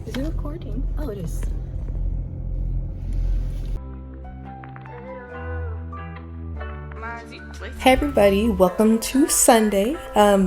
Is it recording? Oh, it is. Hey everybody, welcome to Sunday.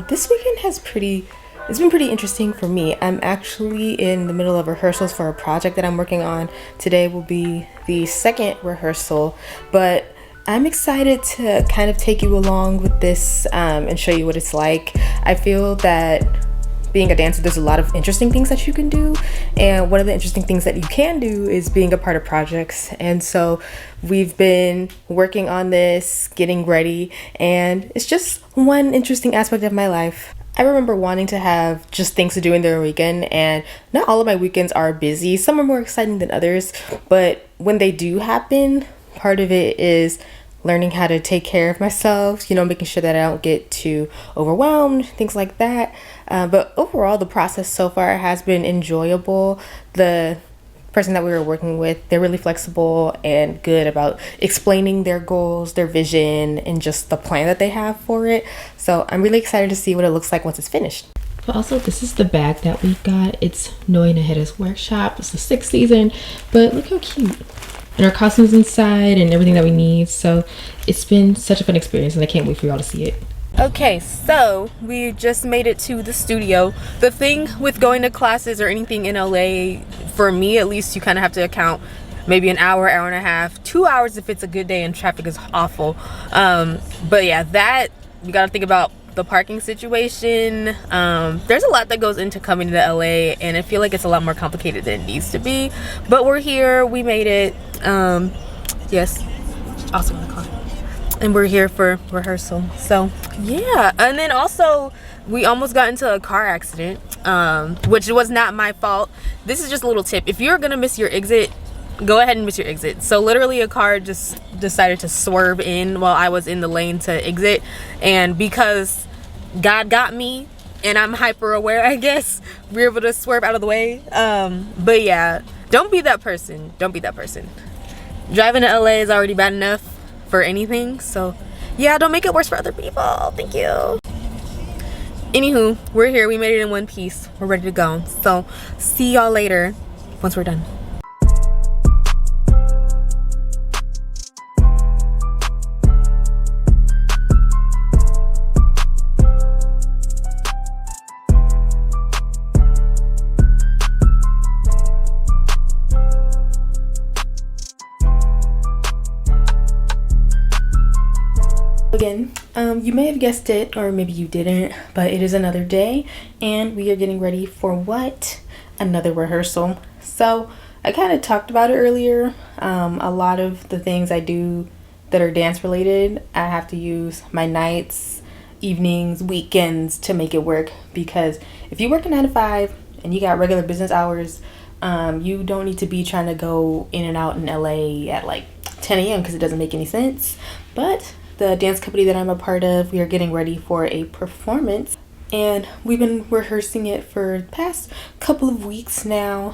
This weekend it's been pretty interesting for me. I'm actually in the middle of rehearsals for a project that I'm working on. Today will be the second rehearsal, but I'm excited to kind of take you along with this and show you what it's like. I feel that being a dancer, there's a lot of interesting things that you can do, and one of the interesting things that you can do is being a part of projects. And so we've been working on this, getting ready, and it's just one interesting aspect of my life. I remember wanting to have just things to do in the weekend, and not all of my weekends are busy. Some are more exciting than others, but when they do happen, part of it is learning how to take care of myself, making sure that I don't get too overwhelmed, things like that. But overall, the process so far has been enjoyable. The person that we were working with, they're really flexible and good about explaining their goals, their vision, and just the plan that they have for it. So I'm really excited to see what it looks like once it's finished. But also, this is the bag that we got. It's Noe Naheda's workshop. It's the 6th season, but look how cute. And our costumes inside and everything that we need. So it's been such a fun experience, and I can't wait for y'all to see it. Okay, so we just made it to the studio. The thing with going to classes or anything in LA, for me at least, you kind of have to account maybe an hour, hour and a half, 2 hours if it's a good day and traffic is awful. But yeah, that you got to think about the parking situation. There's a lot that goes into coming to LA, and I feel like it's a lot more complicated than it needs to be. But we're here, we made it. Yes, also in the car. And we're here for rehearsal. So yeah, and then also we almost got into a car accident, which was not my fault. This is just a little tip. If you're gonna miss your exit, go ahead and miss your exit. So literally a car just decided to swerve in while I was in the lane to exit, and because God got me and I'm hyper aware, I guess, we were able to swerve out of the way. But yeah, don't be that person. Driving to LA is already bad enough for anything, so yeah, don't make it worse for other people. Thank you. Anywho, we're here, we made it in one piece, we're ready to go. So see y'all later once we're done. Again, you may have guessed it, or maybe you didn't, but it is another day, and we are getting ready for what? Another rehearsal. So I kind of talked about it earlier. A lot of the things I do that are dance related, I have to use my nights, evenings, weekends to make it work, because if you work a 9 to 5 and you got regular business hours, you don't need to be trying to go in and out in LA at like 10 a.m. because it doesn't make any sense. But the dance company that I'm a part of, we are getting ready for a performance, and we've been rehearsing it for the past couple of weeks now,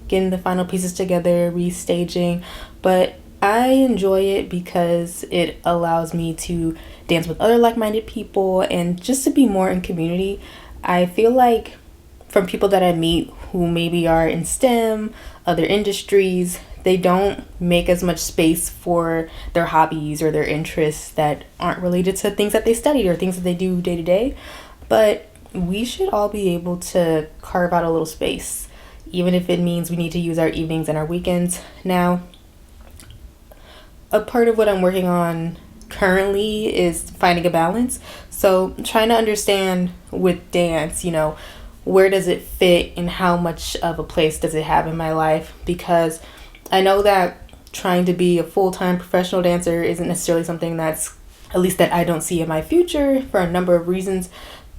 getting the final pieces together, restaging. But I enjoy it because it allows me to dance with other like-minded people and just to be more in community. I feel like from people that I meet who maybe are in STEM, other industries, they don't make as much space for their hobbies or their interests that aren't related to things that they studied or things that they do day to day. But we should all be able to carve out a little space, even if it means we need to use our evenings and our weekends. Now, a part of what I'm working on currently is finding a balance. So trying to understand with dance, where does it fit and how much of a place does it have in my life? Because I know that trying to be a full-time professional dancer isn't necessarily something that's, at least that I don't see in my future for a number of reasons,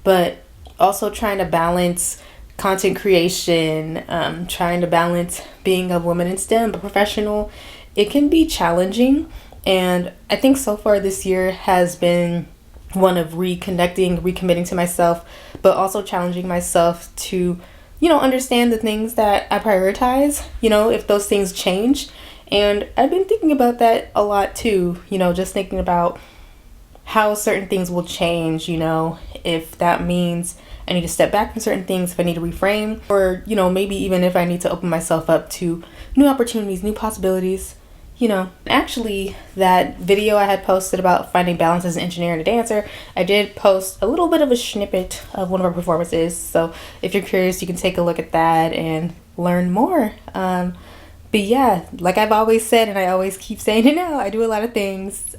but also trying to balance content creation, trying to balance being a woman in STEM, but professional, it can be challenging. And I think so far this year has been one of recommitting to myself, but also challenging myself to understand the things that I prioritize, if those things change. And I've been thinking about that a lot too, just thinking about how certain things will change, if that means I need to step back from certain things, if I need to reframe, or, you know, maybe even if I need to open myself up to new opportunities, new possibilities. You know, actually, that video I had posted about finding balance as an engineer and a dancer, I did post a little bit of a snippet of one of our performances. So if you're curious, you can take a look at that and learn more. But yeah, like I've always said, and I always keep saying it now, I do a lot of things.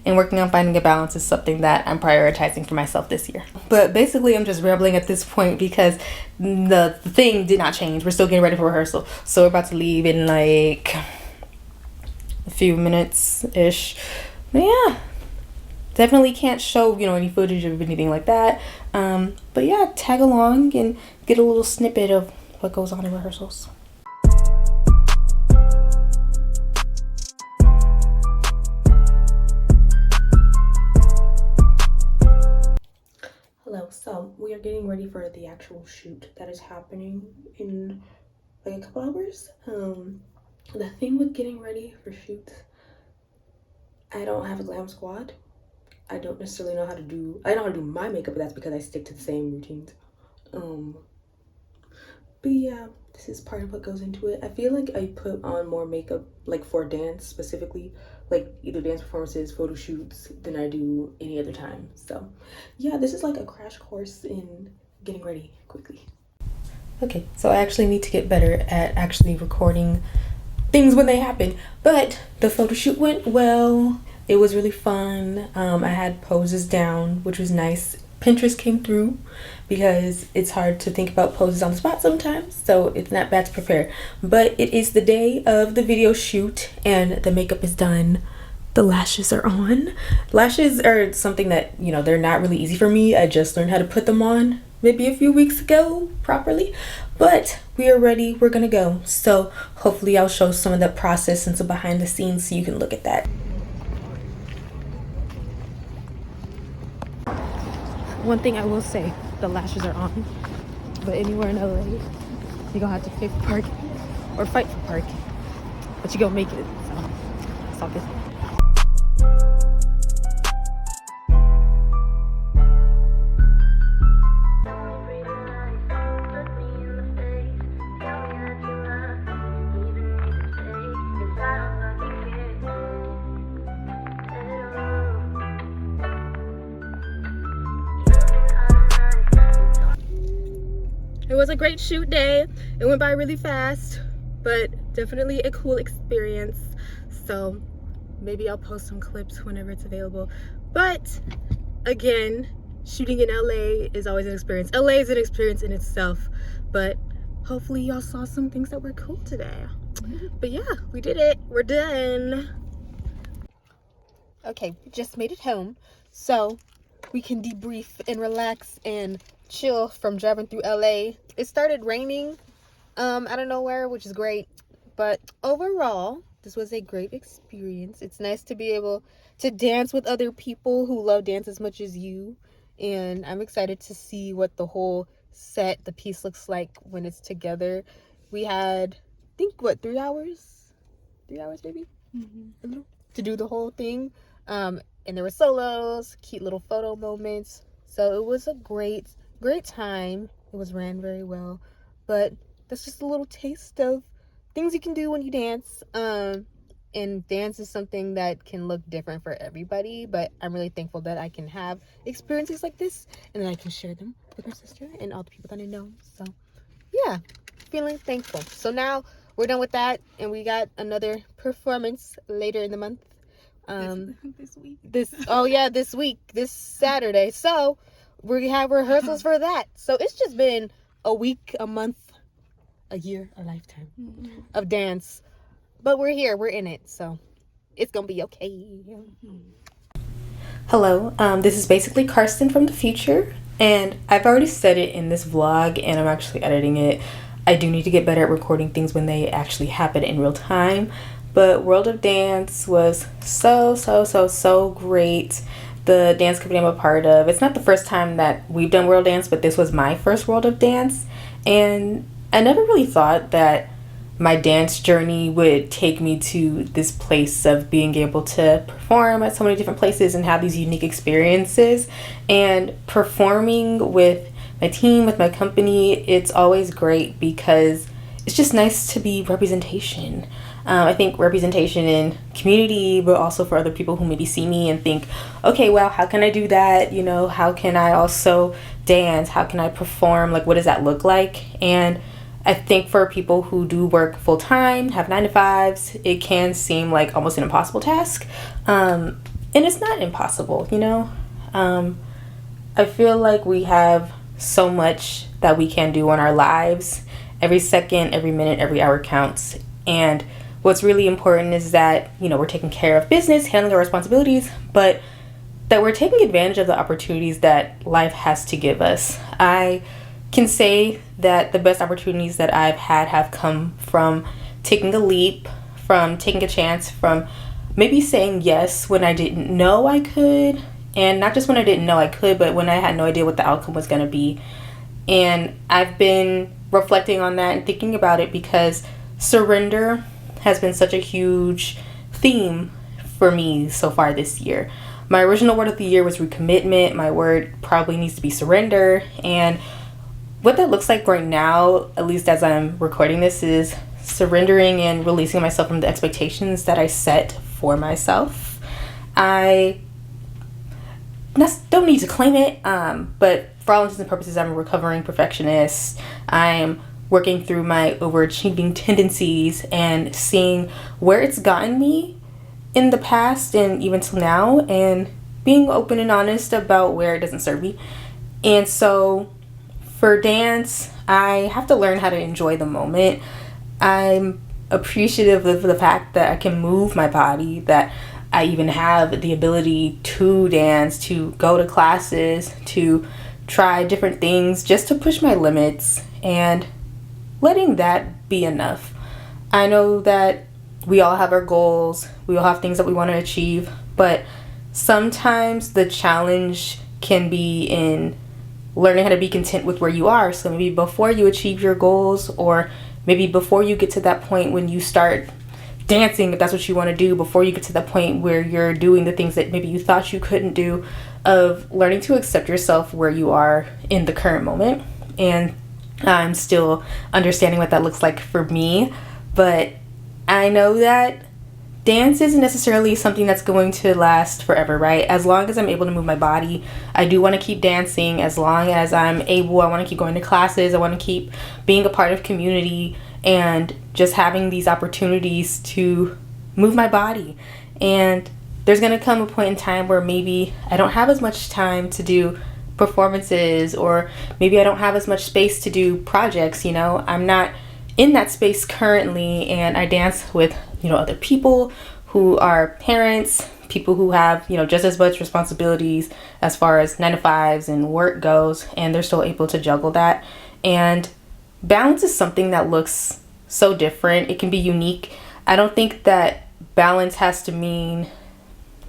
And working on finding a balance is something that I'm prioritizing for myself this year. But basically, I'm just rambling at this point because the thing did not change. We're still getting ready for rehearsal. So we're about to leave in like a few minutes ish. But yeah, definitely can't show, you know, any footage of anything like that. But yeah, tag along and get a little snippet of what goes on in rehearsals. Hello, so we are getting ready for the actual shoot that is happening in like a couple hours. The thing with getting ready for shoots, I don't have a glam squad. I don't necessarily know how to do, I know how to do my makeup, but that's because I stick to the same routines. But yeah, this is part of what goes into it. I feel like I put on more makeup like for dance specifically, like either dance performances, photo shoots, than I do any other time. So yeah, this is like a crash course in getting ready quickly. Okay, so I actually need to get better at actually recording things when they happen. But the photo shoot went well. It was really fun. I had poses down, which was nice. Pinterest came through because it's hard to think about poses on the spot sometimes, so it's not bad to prepare. But it is the day of the video shoot and the makeup is done. The lashes are on. Lashes are something that, you know, they're not really easy for me. I just learned how to put them on maybe a few weeks ago properly, but we are ready. We're gonna go. So hopefully I'll show some of the process and some behind the scenes so you can look at that. One thing I will say, the lashes are on, but anywhere in LA, you're gonna have to pay for parking or fight for parking, but you're gonna make it, so it's all good. It was a great shoot day. It went by really fast, but definitely a cool experience. So maybe I'll post some clips whenever it's available. But again, shooting in LA is always an experience. LA is an experience in itself, but hopefully y'all saw some things that were cool today. But yeah, we did it. We're done. Okay, we just made it home, so we can debrief and relax and chill from driving through LA. It started raining out of nowhere, which is great, but overall this was a great experience. It's nice to be able to dance with other people who love dance as much as you, and I'm excited to see what the whole set, the piece looks like when it's together. We had, I think, what, 3 hours maybe, to do the whole thing, and there were solos, cute little photo moments. So it was a great time. It was ran very well, but that's just a little taste of things you can do when you dance. And dance is something that can look different for everybody, but I'm really thankful that I can have experiences like this and that I can share them with my sister and all the people that I know. So yeah, feeling thankful. So now we're done with that, and we got another performance later in the month. This week. This Saturday. So we have rehearsals for that. So it's just been a week, a month, a year, a lifetime of dance. But we're here, we're in it, so it's gonna be okay. Hello, this is basically Karsten from the future, and I've already said it in this vlog, and I'm actually editing it. I do need to get better at recording things when they actually happen in real time, but World of Dance was so great. The dance company I'm a part of, it's not the first time that we've done World Dance, but this was my first World of Dance, and I never really thought that my dance journey would take me to this place of being able to perform at so many different places and have these unique experiences. And performing with my team, with my company, it's always great because it's just nice to be representation. I think representation in community, but also for other people who maybe see me and think, okay, well, how can I do that? You know, how can I also dance? How can I perform? Like, what does that look like? And I think for people who do work full time, have 9 to 5s, it can seem like almost an impossible task. And it's not impossible, you know? I feel like we have so much that we can do in our lives. Every second, every minute, every hour counts. And what's really important is that, you know, we're taking care of business, handling our responsibilities, but that we're taking advantage of the opportunities that life has to give us. I can say that the best opportunities that I've had have come from taking a leap, from taking a chance, from maybe saying yes when I didn't know I could, and not just when I didn't know I could, but when I had no idea what the outcome was going to be. And I've been reflecting on that and thinking about it because surrender has been such a huge theme for me so far this year. My original word of the year was recommitment. My word probably needs to be surrender. And what that looks like right now, at least as I'm recording this, is surrendering and releasing myself from the expectations that I set for myself. I don't need to claim it, but for all intents and purposes, I'm a recovering perfectionist. I'm working through my overachieving tendencies and seeing where it's gotten me in the past and even till now, and being open and honest about where it doesn't serve me. And so for dance, I have to learn how to enjoy the moment. I'm appreciative of the fact that I can move my body, that I even have the ability to dance, to go to classes, to try different things, just to push my limits, and letting that be enough. I know that we all have our goals, we all have things that we want to achieve, but sometimes the challenge can be in learning how to be content with where you are. So maybe before you achieve your goals, or maybe before you get to that point when you start dancing, if that's what you want to do, before you get to that point where you're doing the things that maybe you thought you couldn't do, of learning to accept yourself where you are in the current moment. And I'm still understanding what that looks like for me, but I know that dance isn't necessarily something that's going to last forever, right? As long as I'm able to move my body, I do want to keep dancing. As long as I'm able, I want to keep going to classes. I want to keep being a part of community and just having these opportunities to move my body. And there's going to come a point in time where maybe I don't have as much time to do performances, or maybe I don't have as much space to do projects, you know? I'm not in that space currently, and I dance with, you know, other people who are parents, people who have, you know, just as much responsibilities as far as 9 to 5s and work goes, and they're still able to juggle that. And balance is something that looks so different. It can be unique. I don't think that balance has to mean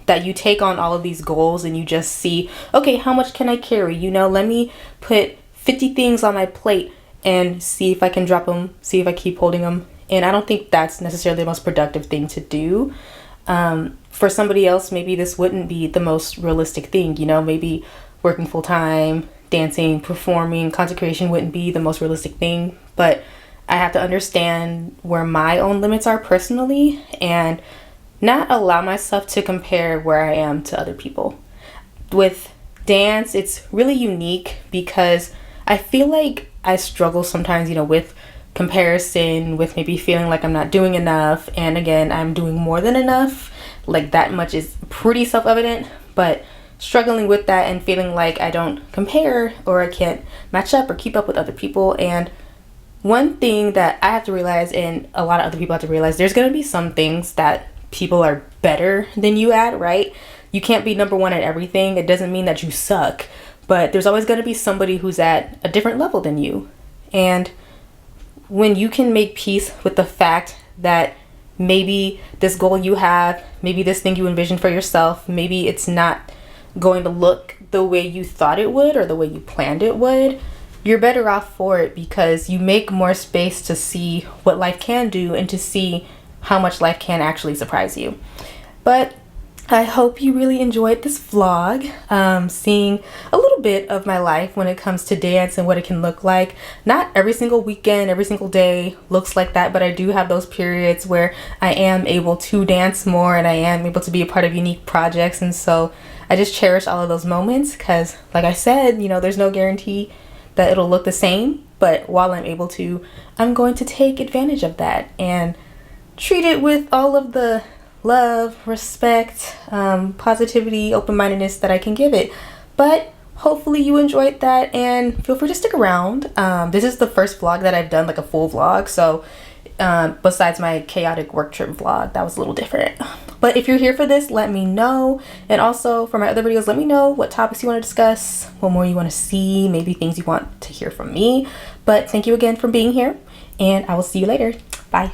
that you take on all of these goals and you just see, okay, how much can I carry? You know, let me put 50 things on my plate and see if I can drop them, see if I keep holding them. And I don't think that's necessarily the most productive thing to do. For somebody else, maybe this wouldn't be the most realistic thing. You know, maybe working full time, dancing, performing, consecration wouldn't be the most realistic thing. But I have to understand where my own limits are personally and not allow myself to compare where I am to other people. With dance, it's really unique because I feel like I struggle sometimes, you know, with comparison, with maybe feeling like I'm not doing enough. And again, I'm doing more than enough. Like, that much is pretty self-evident, but struggling with that and feeling like I don't compare, or I can't match up or keep up with other people. And one thing that I have to realize, and a lot of other people have to realize, there's going to be some things that people are better than you at, right? You can't be number one at everything. It doesn't mean that you suck, but there's always going to be somebody who's at a different level than you. And when you can make peace with the fact that maybe this goal you have, maybe this thing you envision for yourself, maybe it's not going to look the way you thought it would or the way you planned it would, you're better off for it, because you make more space to see what life can do and to see how much life can actually surprise you. But I hope you really enjoyed this vlog, seeing a little bit of my life when it comes to dance and what it can look like. Not every single weekend, every single day looks like that, but I do have those periods where I am able to dance more and I am able to be a part of unique projects. And so I just cherish all of those moments because, like I said, you know, there's no guarantee that it'll look the same. But while I'm able to, I'm going to take advantage of that and treat it with all of the love, respect, positivity, open-mindedness that I can give it. But hopefully you enjoyed that and feel free to stick around. This is the first vlog that I've done, like a full vlog, so besides my chaotic work trip vlog, that was a little different. But if you're here for this, let me know. And also for my other videos, let me know what topics you want to discuss, what more you want to see, maybe things you want to hear from me. But thank you again for being here, and I will see you later. Bye.